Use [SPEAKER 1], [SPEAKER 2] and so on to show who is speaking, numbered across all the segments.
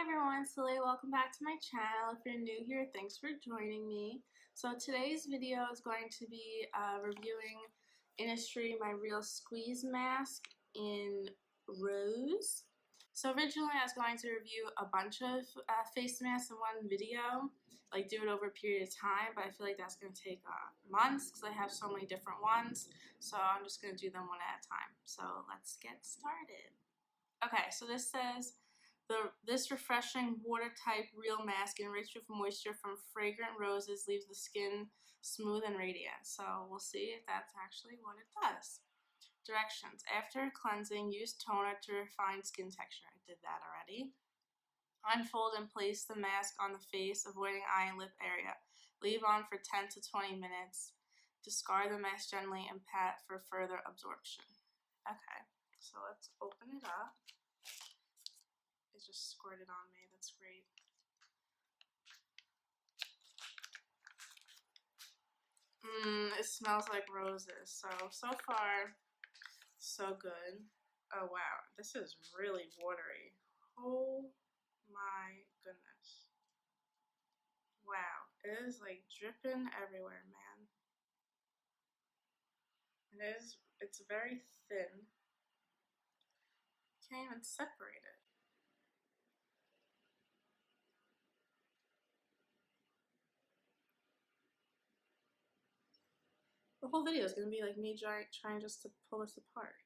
[SPEAKER 1] everyone, welcome back to my channel. If you're new here, thanks for joining me. So today's video is going to be reviewing Innisfree My Real Squeeze Mask in Rose. So originally I was going to review a bunch of face masks in one video, like do it over a period of time, but I feel like that's going to take months because I have so many different ones. So I'm just going to do them one at a time. So let's get started. Okay, so this says, this refreshing water-type real mask enriched with moisture from fragrant roses leaves the skin smooth and radiant. So we'll see if that's actually what it does. Directions. After cleansing, use toner to refine skin texture. I did that already. Unfold and place the mask on the face, avoiding eye and lip area. Leave on for 10 to 20 minutes. Discard the mask gently and pat for further absorption. Okay, so let's open it up. It just squirted on me. That's great. It smells like roses. So far, so good. Oh wow, this is really watery. Oh my goodness. Wow, it is like dripping everywhere, man. It's very thin. Can't even separate it. The whole video is going to be like me trying just to pull this apart.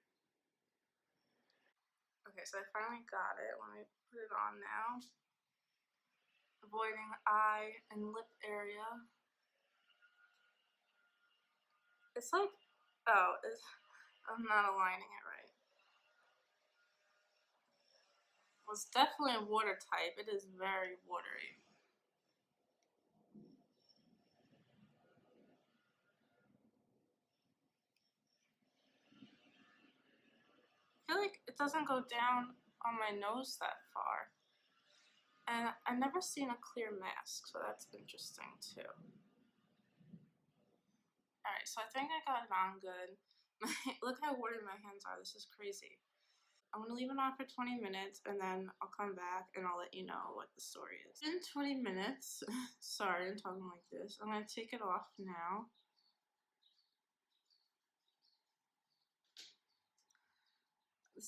[SPEAKER 1] Okay, so I finally got it. Let me put it on now. Avoiding eye and lip area. It's like, I'm not aligning it right. Well, it's definitely a water type. It is very watery. I feel like it doesn't go down on my nose that far. And I've never seen a clear mask, so that's interesting too. Alright, so I think I got it on good. Look how watery my hands are. This is crazy. I'm going to leave it on for 20 minutes and then I'll come back and I'll let you know what the story is. In 20 minutes, sorry I'm talking like this, I'm going to take it off now.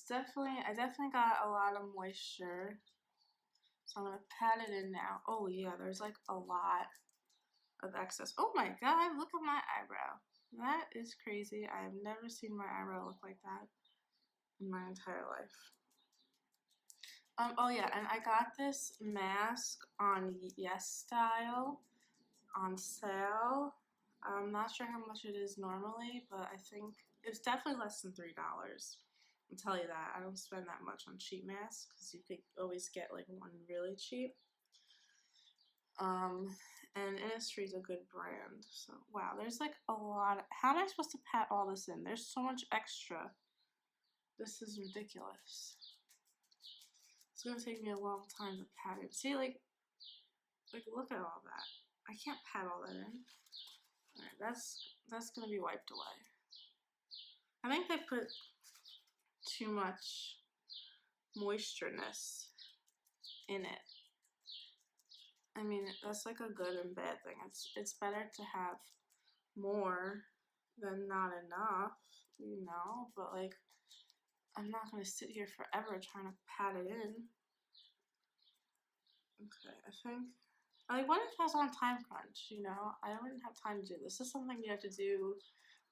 [SPEAKER 1] I definitely got a lot of moisture. So I'm going to pat it in now. Oh yeah, there's like a lot of excess. Oh my god, look at my eyebrow. That is crazy. I have never seen my eyebrow look like that in my entire life. Oh yeah, and I got this mask on YesStyle on sale. I'm not sure how much it is normally, but I think it's definitely less than $3. I'll tell you that. I don't spend that much on cheap masks because you could always get like one really cheap. And Innisfree is a good brand. So wow, there's like a lot. How am I supposed to pat all this in? There's so much extra. This is ridiculous. It's gonna take me a long time to pat it. See, like look at all that. I can't pat all that in. Alright, that's gonna be wiped away. I think they put too much moistureness in it. I mean, that's like a good and bad thing. It's better to have more than not enough, you know, but like I'm not gonna sit here forever trying to pat it in. Okay, I think, like, what if I was on time crunch, you know? I wouldn't have time to do this. This is something you have to do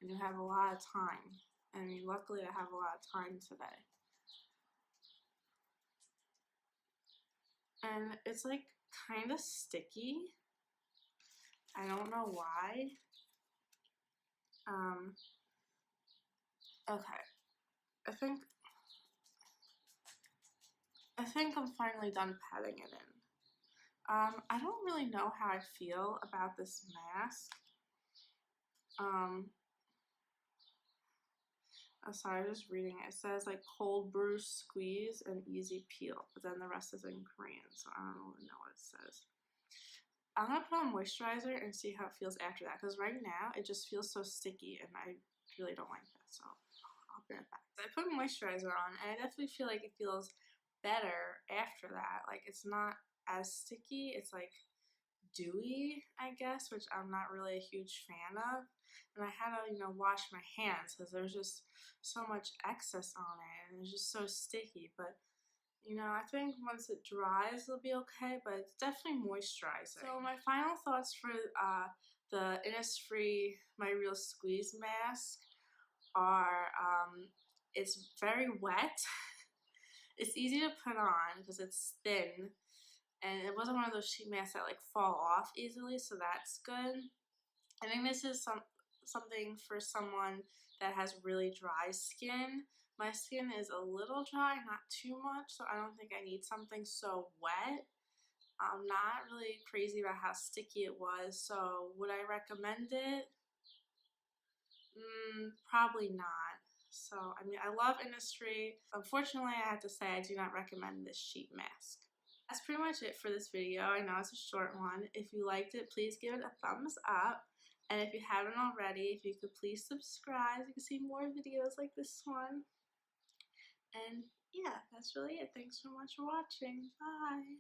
[SPEAKER 1] when you have a lot of time. I mean, luckily I have a lot of time today. And it's like kind of sticky. I don't know why. Okay. I think I'm finally done patting it in. I don't really know how I feel about this mask. I'm sorry, I'm just reading it. It says like cold brew squeeze and easy peel, but then the rest is in Korean, so I don't really know what it says. I'm gonna put on moisturizer and see how it feels after that, because right now it just feels so sticky and I really don't like that, so I'll be right back. So I put moisturizer on and I definitely feel like it feels better after that. Like, it's not as sticky. It's like dewy, I guess, which I'm not really a huge fan of. And I had to, wash my hands because there was just so much excess on it, and it's just so sticky. But I think once it dries, it'll be okay, but it's definitely moisturizing. So my final thoughts for the Innisfree My Real Squeeze mask are, it's very wet. It's easy to put on because it's thin, and it wasn't one of those sheet masks that like fall off easily, so that's good. I think this is something for someone that has really dry skin. My skin is a little dry, not too much, so I don't think I need something so wet. I'm not really crazy about how sticky it was, so would I recommend it? Probably not. So, I mean, I love Innisfree. Unfortunately, I have to say I do not recommend this sheet mask. That's pretty much it for this video. I know it's a short one. If you liked it, please give it a thumbs up. And if you haven't already, if you could please subscribe, you can see more videos like this one. And yeah, that's really it. Thanks so much for watching. Bye.